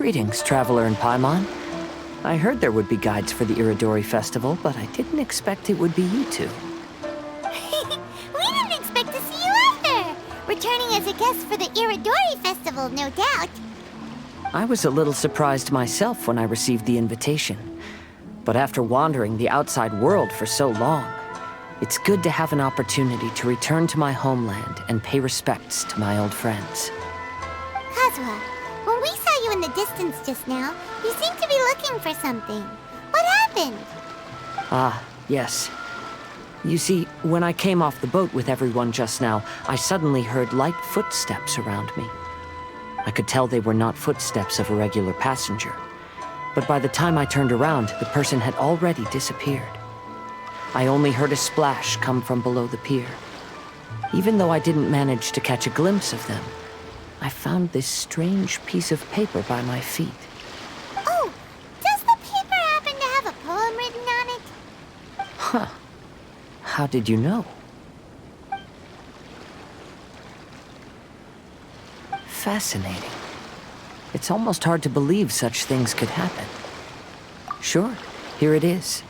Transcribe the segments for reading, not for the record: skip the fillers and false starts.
Greetings, traveler in Paimon. I heard there would be guides for the Iridori Festival, but I didn't expect it would be you two. We didn't expect to see you either! Returning as a guest for the Iridori Festival, no doubt. I was a little surprised myself when I received the invitation. But after wandering the outside world for so long, it's good to have an opportunity to return to my homeland and pay respects to my old friends. Kazuha, when we saw you in the distance just now, you seemed to be looking for something. What happened? Ah, yes. You see, when I came off the boat with everyone just now, I suddenly heard light footsteps around me. I could tell they were not footsteps of a regular passenger. But by the time I turned around, the person had already disappeared. I only heard a splash come from below the pier. Even though I didn't manage to catch a glimpse of them, I found this strange piece of paper by my feet. Oh, does the paper happen to have a poem written on it? Huh. How did you know? Fascinating. It's almost hard to believe such things could happen. Sure, here it is.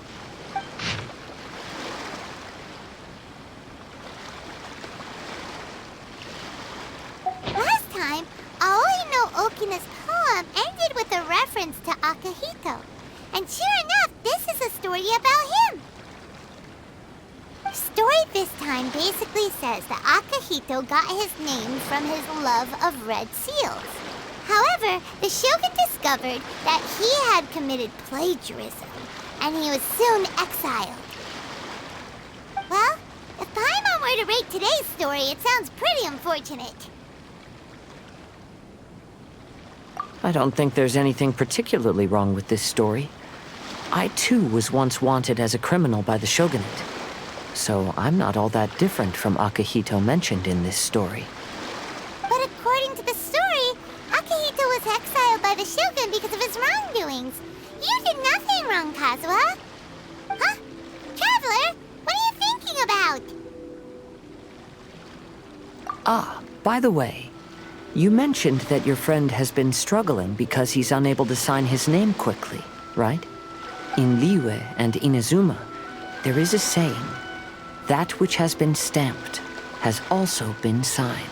Last time, Aoi no Okina's poem ended with a reference to Akihito. And sure enough, this is a story about him. The story this time basically says that Akihito got his name from his love of red seals. However, the Shogun discovered that he had committed plagiarism, and he was soon exiled. Well, if Paimon were to rate today's story, it sounds pretty unfortunate. I don't think there's anything particularly wrong with this story. I too was once wanted as a criminal by the Shogunate. So I'm not all that different from Akihito mentioned in this story. But according to the story, Akihito was exiled by the Shogun because of his wrongdoings. You did nothing wrong, Kazuha. Huh? Traveler, what are you thinking about? Ah, by the way, you mentioned that your friend has been struggling because he's unable to sign his name quickly, right? In Liyue and Inazuma, there is a saying, that which has been stamped has also been signed.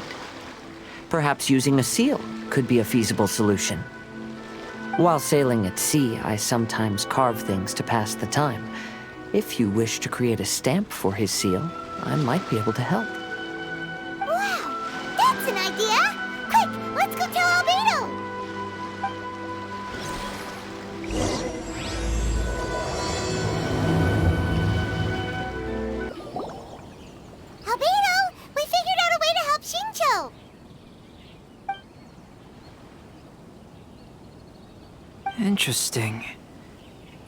Perhaps using a seal could be a feasible solution. While sailing at sea, I sometimes carve things to pass the time. If you wish to create a stamp for his seal, I might be able to help. Wow, that's an idea! Quick, let's go tell Albedo! Albedo, we figured out a way to help Shincho! Interesting.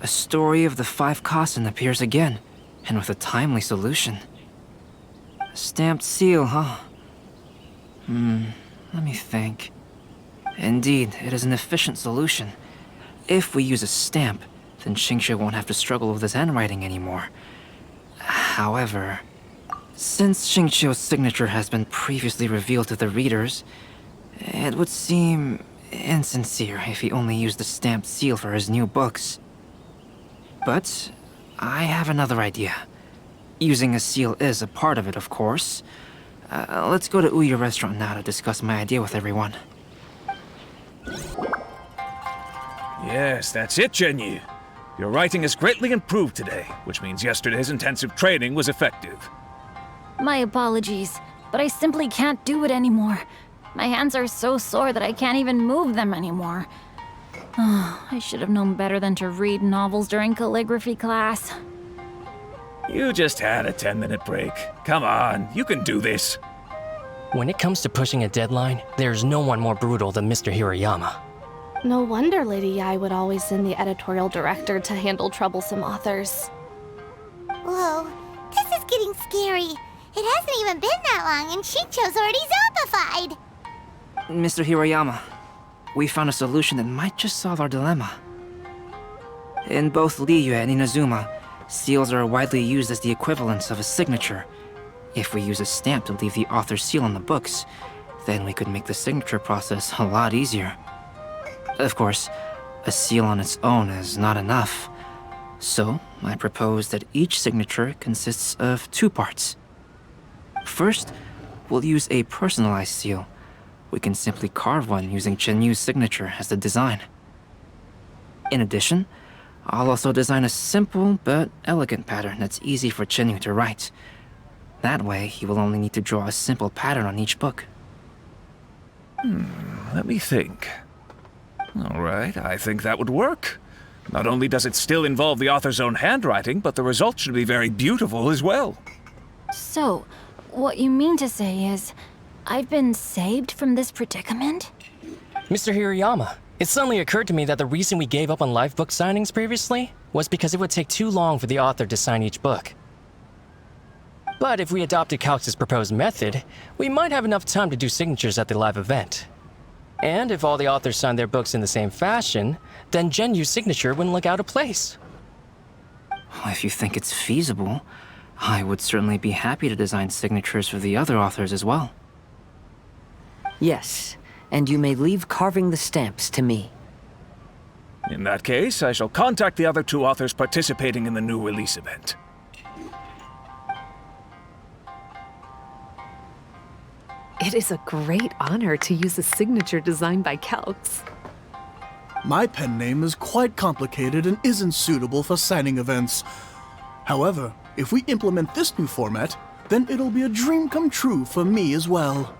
A story of the 5 Kasen appears again, and with a timely solution. A stamped seal, huh? Let me think. Indeed, it is an efficient solution. If we use a stamp, then Xingqiu won't have to struggle with his handwriting anymore. However, since Xingqiu's signature has been previously revealed to the readers, it would seem insincere if he only used the stamped seal for his new books. But I have another idea. Using a seal is a part of it, of course. Let's go to Ouya restaurant now to discuss my idea with everyone. Yes, that's it, Zhenyu. Your writing has greatly improved today, which means yesterday's intensive training was effective. My apologies, but I simply can't do it anymore. My hands are so sore that I can't even move them anymore. Oh, I should have known better than to read novels during calligraphy class. You just had a 10-minute break. Come on, you can do this. When it comes to pushing a deadline, there's no one more brutal than Mr. Hirayama. No wonder Lady Yai would always send the editorial director to handle troublesome authors. Whoa, this is getting scary. It hasn't even been that long and Shincho's already zombified. Mr. Hirayama, we found a solution that might just solve our dilemma. In both Liyue and Inazuma, seals are widely used as the equivalents of a signature. If we use a stamp to leave the author's seal on the books, then we could make the signature process a lot easier. Of course, a seal on its own is not enough. So, I propose that each signature consists of 2 parts. First, we'll use a personalized seal. We can simply carve one using Chenyu's signature as the design. In addition, I'll also design a simple but elegant pattern that's easy for Chenyu to write. That way, he will only need to draw a simple pattern on each book. Let me think. All right, I think that would work. Not only does it still involve the author's own handwriting, but the result should be very beautiful as well. So, what you mean to say is, I've been saved from this predicament? Mr. Hirayama, it suddenly occurred to me that the reason we gave up on live book signings previously was because it would take too long for the author to sign each book. But if we adopted Calx's proposed method, we might have enough time to do signatures at the live event. And if all the authors signed their books in the same fashion, then Genyu's signature wouldn't look out of place. If you think it's feasible, I would certainly be happy to design signatures for the other authors as well. Yes, and you may leave carving the stamps to me. In that case, I shall contact the other 2 authors participating in the new release event. It is a great honor to use a signature designed by Calx. My pen name is quite complicated and isn't suitable for signing events. However, if we implement this new format, then it'll be a dream come true for me as well.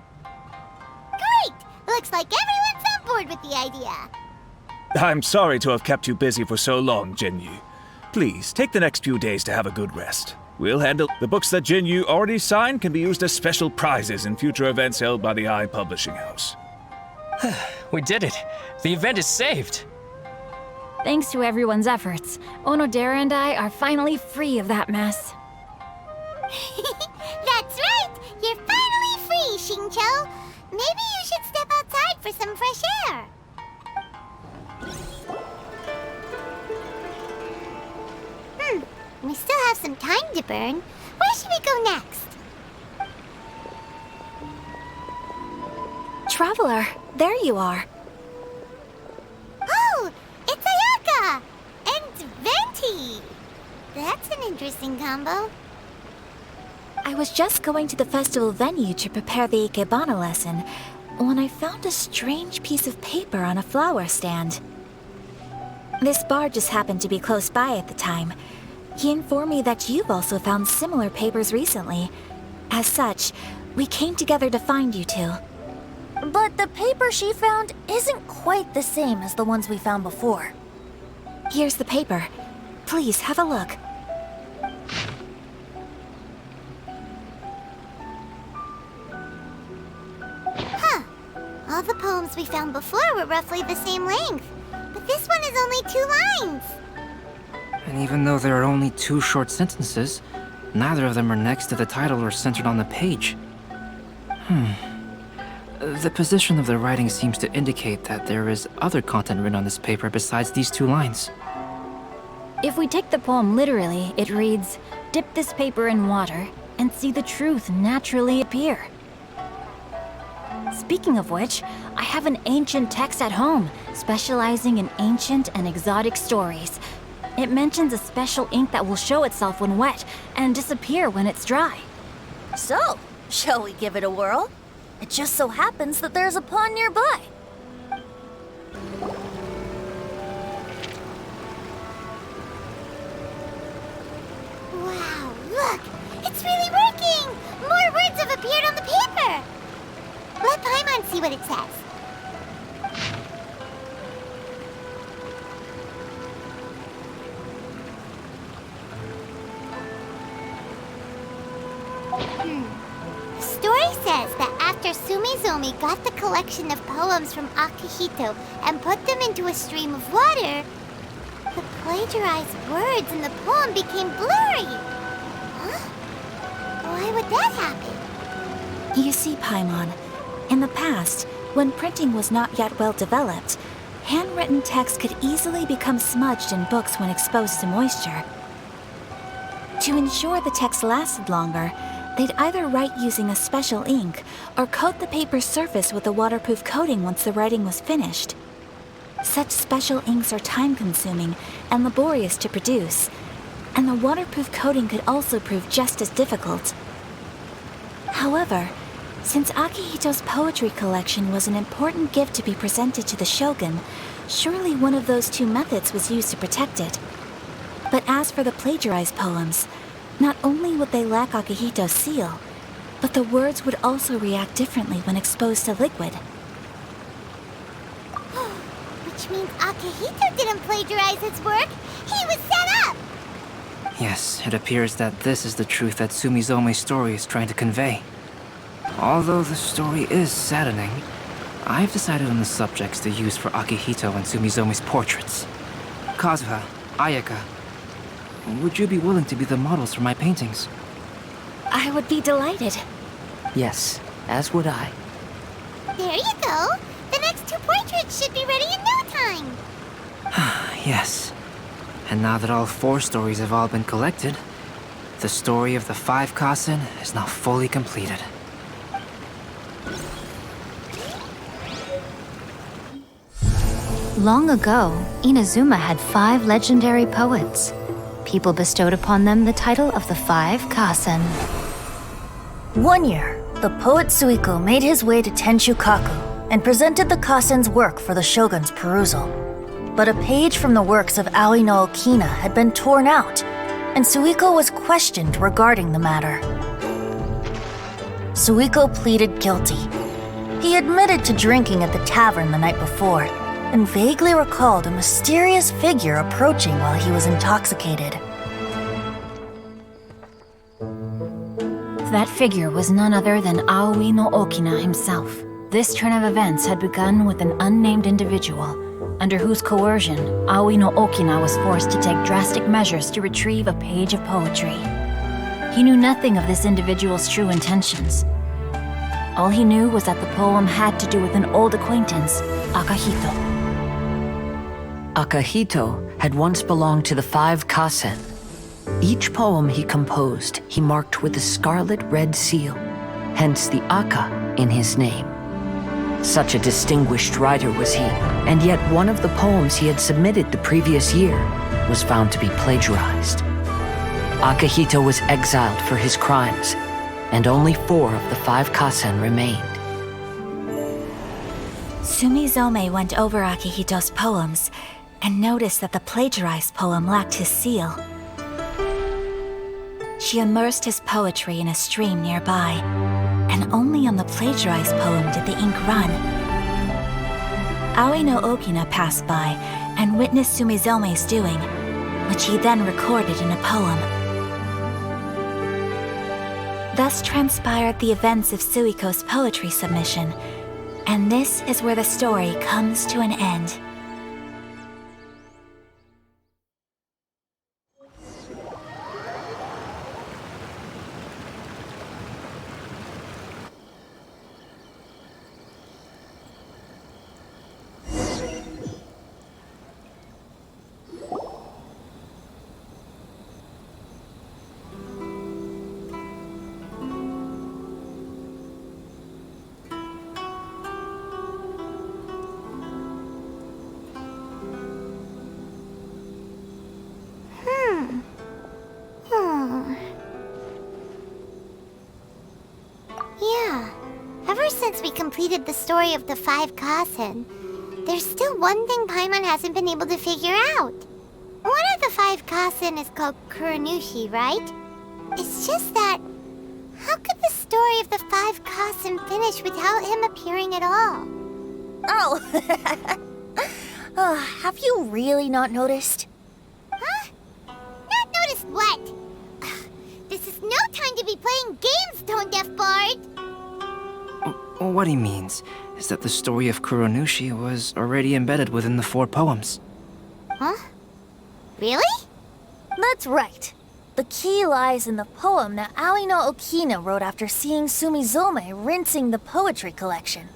Great! Looks like everyone's on board with the idea. I'm sorry to have kept you busy for so long, Jinyu. Please, take the next few days to have a good rest. We'll handle the books that Jinyu already signed can be used as special prizes in future events held by the I Publishing House. We did it! The event is saved! Thanks to everyone's efforts, Onodera and I are finally free of that mess. That's right! You're finally free, Xingqiu! Maybe you should step outside for some fresh air. We still have some time to burn. Where should we go next? Traveler, there you are. Oh, it's Ayaka! And Venti! That's an interesting combo. I was just going to the festival venue to prepare the Ikebana lesson when I found a strange piece of paper on a flower stand. This bar just happened to be close by at the time. He informed me that you've also found similar papers recently. As such, we came together to find you two. But the paper she found isn't quite the same as the ones we found before. Here's the paper. Please have a look. Huh. All the poems we found before were roughly the same length. But this one is only 2 lines. And even though there are only 2 short sentences, neither of them are next to the title or centered on the page. The position of the writing seems to indicate that there is other content written on this paper besides these 2 lines. If we take the poem literally, it reads, "Dip this paper in water and see the truth naturally appear." Speaking of which, I have an ancient text at home, specializing in ancient and exotic stories. It mentions a special ink that will show itself when wet and disappear when it's dry. So, shall we give it a whirl? It just so happens that there's a pond nearby. Wow, look! It's really working! More words have appeared on the paper! Let Paimon see what it says. The story says that after Sumizomi got the collection of poems from Akihito and put them into a stream of water, the plagiarized words in the poem became blurry. Huh? Why would that happen? You see, Paimon, in the past, when printing was not yet well developed, handwritten text could easily become smudged in books when exposed to moisture. To ensure the text lasted longer, they'd either write using a special ink or coat the paper's surface with a waterproof coating once the writing was finished. Such special inks are time-consuming and laborious to produce, and the waterproof coating could also prove just as difficult. However, since Akihito's poetry collection was an important gift to be presented to the shogun, surely one of those two methods was used to protect it. But as for the plagiarized poems, not only would they lack Akihito's seal, but the words would also react differently when exposed to liquid. Which means Akihito didn't plagiarize his work. He was set up! Yes, it appears that this is the truth that Sumizome's story is trying to convey. Although the story is saddening, I've decided on the subjects to use for Akihito and Sumizome's portraits. Kazuha, Ayaka, would you be willing to be the models for my paintings? I would be delighted. Yes, as would I. There you go. The next two portraits should be ready in no time. Yes. And now that all 4 stories have all been collected, the story of the 5 Kasen is now fully completed. Long ago, Inazuma had 5 legendary poets. People bestowed upon them the title of the 5 Kasen. One year, the poet Suiko made his way to Tenshukaku and presented the Kasen's work for the shogun's perusal. But a page from the works of Aoi no Okina had been torn out, and Suiko was questioned regarding the matter. Suiko pleaded guilty. He admitted to drinking at the tavern the night before, and vaguely recalled a mysterious figure approaching while he was intoxicated. That figure was none other than Aoi no Okina himself. This turn of events had begun with an unnamed individual, under whose coercion, Aoi no Okina was forced to take drastic measures to retrieve a page of poetry. He knew nothing of this individual's true intentions. All he knew was that the poem had to do with an old acquaintance, Akihito. Akihito had once belonged to the 5 Kasen. Each poem he composed, he marked with a scarlet red seal, hence the Aka in his name. Such a distinguished writer was he, and yet one of the poems he had submitted the previous year was found to be plagiarized. Akihito was exiled for his crimes, and only 4 of the 5 Kasen remained. Sumizome went over Akihito's poems and noticed that the plagiarized poem lacked his seal. She immersed his poetry in a stream nearby, and only on the plagiarized poem did the ink run. Aoi no Okina passed by and witnessed Sumizome's doing, which he then recorded in a poem. Thus transpired the events of Suiko's poetry submission, and this is where the story comes to an end. Yeah. Ever since we completed the story of the 5 Kasen, there's still one thing Paimon hasn't been able to figure out. One of the 5 Kasen is called Kuronushi, right? It's just that, how could the story of the 5 Kasen finish without him appearing at all? Oh, have you really not noticed? Huh? Not noticed what? This is no time to be playing games, Tone Deaf Bard! What he means is that the story of Kuronushi was already embedded within the 4 poems. Huh? Really? That's right. The key lies in the poem that Aoi no Okina wrote after seeing Sumizome rinsing the poetry collection.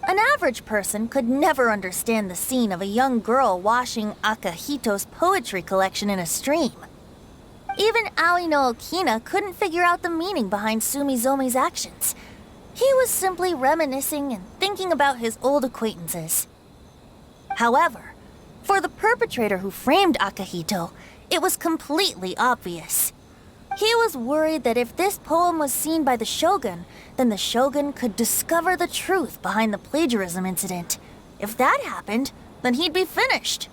An average person could never understand the scene of a young girl washing Akihito's poetry collection in a stream. Even Aoi no Okina couldn't figure out the meaning behind Sumizome's actions. He was simply reminiscing and thinking about his old acquaintances. However, for the perpetrator who framed Akihito, it was completely obvious. He was worried that if this poem was seen by the Shogun, then the Shogun could discover the truth behind the plagiarism incident. If that happened, then he'd be finished.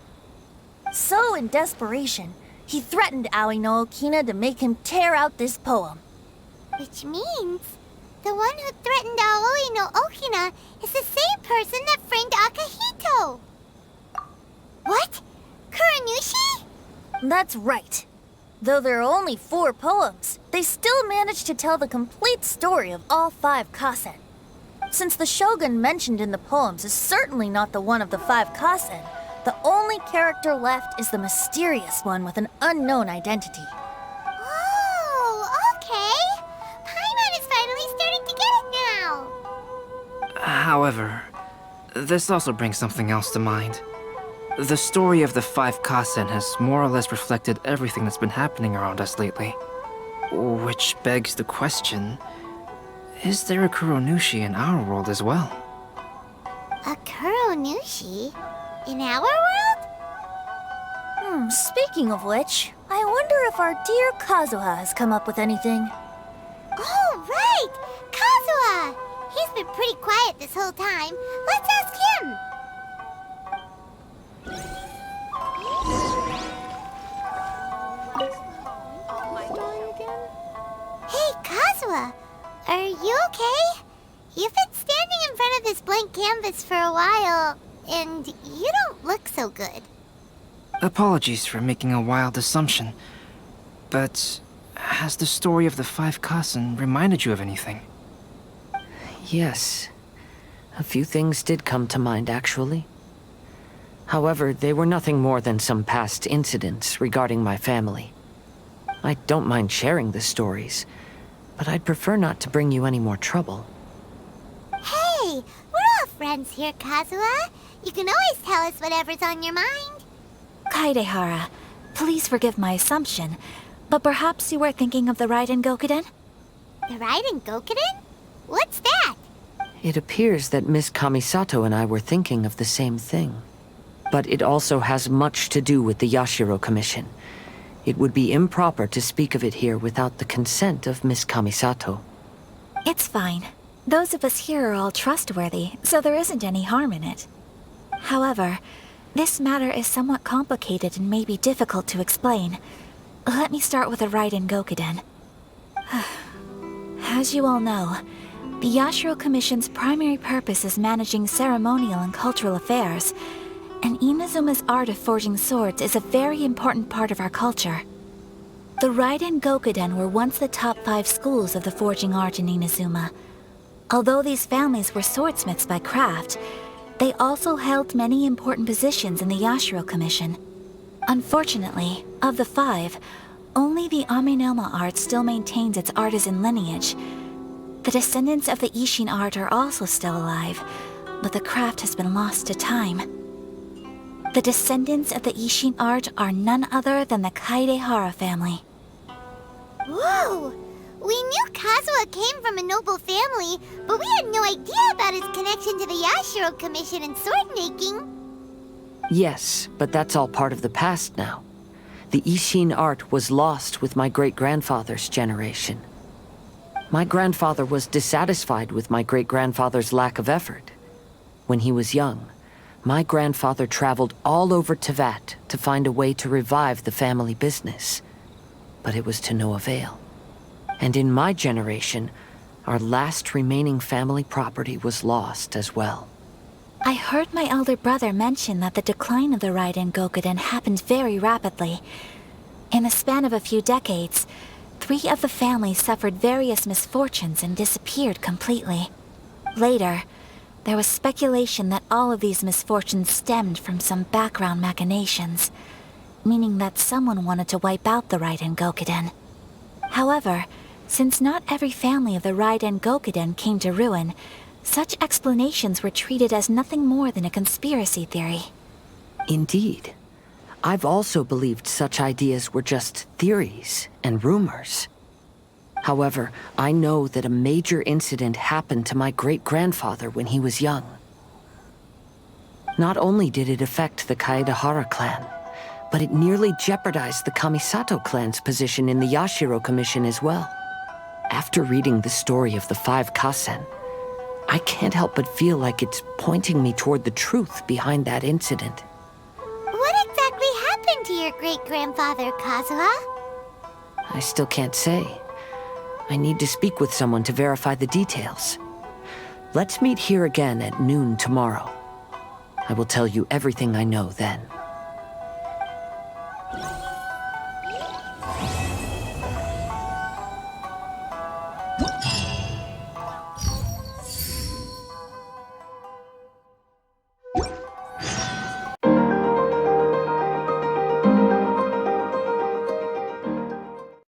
So, in desperation, he threatened Aoi no Okina to make him tear out this poem. Which means the one who threatened Aoi no Okina is the same person that framed Akihito. What? Kuranushi? That's right. Though there are only 4 poems, they still managed to tell the complete story of all 5 kasen. Since the Shogun mentioned in the poems is certainly not the one of the 5 kasen, the only character left is the mysterious one with an unknown identity. Oh, okay. Paimon is finally starting to get it now. However, this also brings something else to mind. The story of the 5 kasen has more or less reflected everything that's been happening around us lately. Which begs the question, is there a Kuronushi in our world as well? A Kuronushi? In our world? Speaking of which, I wonder if our dear Kazuha has come up with anything. Oh, right! Kazuha! He's been pretty quiet this whole time. Let's ask him! Hey, Kazuha! Are you okay? You've been standing in front of this blank canvas for a while, and you don't look so good. Apologies for making a wild assumption, but has the story of the 5 kasen reminded you of anything? Yes. A few things did come to mind, actually. However, they were nothing more than some past incidents regarding my family. I don't mind sharing the stories, but I'd prefer not to bring you any more trouble. Hey, we're all friends here, Kazuha. You can always tell us whatever's on your mind. Kaidehara, please forgive my assumption, but perhaps you were thinking of the Raiden Gokuden? The Raiden Gokuden? What's that? It appears that Miss Kamisato and I were thinking of the same thing. But it also has much to do with the Yashiro Commission. It would be improper to speak of it here without the consent of Miss Kamisato. It's fine. Those of us here are all trustworthy, so there isn't any harm in it. However, this matter is somewhat complicated and may be difficult to explain. Let me start with the Raiden Gokuden. As you all know, the Yashiro Commission's primary purpose is managing ceremonial and cultural affairs, and Inazuma's art of forging swords is a very important part of our culture. The Raiden Gokuden were once the top 5 schools of the forging art in Inazuma. Although these families were swordsmiths by craft, they also held many important positions in the Yashiro Commission. Unfortunately, of the 5, only the Aminoma art still maintains its artisan lineage. The descendants of the Ishin art are also still alive, but the craft has been lost to time. The descendants of the Ishin art are none other than the Kaidehara family. Whoa! We knew Kazuha came from a noble family, but we had no idea about his connection to the Yashiro Commission and sword making. Yes, but that's all part of the past now. The Ishin art was lost with my great-grandfather's generation. My grandfather was dissatisfied with my great-grandfather's lack of effort. When he was young, my grandfather traveled all over Tevat to find a way to revive the family business. But it was to no avail. And in my generation, our last remaining family property was lost as well. I heard my elder brother mention that the decline of the Raiden Gokuden happened very rapidly. In the span of a few decades, 3 of the families suffered various misfortunes and disappeared completely. Later, there was speculation that all of these misfortunes stemmed from some background machinations, meaning that someone wanted to wipe out the Raiden Gokuden. However, since not every family of the Raiden Gokuden came to ruin, such explanations were treated as nothing more than a conspiracy theory. Indeed. I've also believed such ideas were just theories and rumors. However, I know that a major incident happened to my great-grandfather when he was young. Not only did it affect the Kaedahara clan, but it nearly jeopardized the Kamisato clan's position in the Yashiro Commission as well. After reading the story of the 5 Kasen, I can't help but feel like it's pointing me toward the truth behind that incident. What exactly happened to your great-grandfather, Kazuha? I still can't say. I need to speak with someone to verify the details. Let's meet here again at noon tomorrow. I will tell you everything I know then.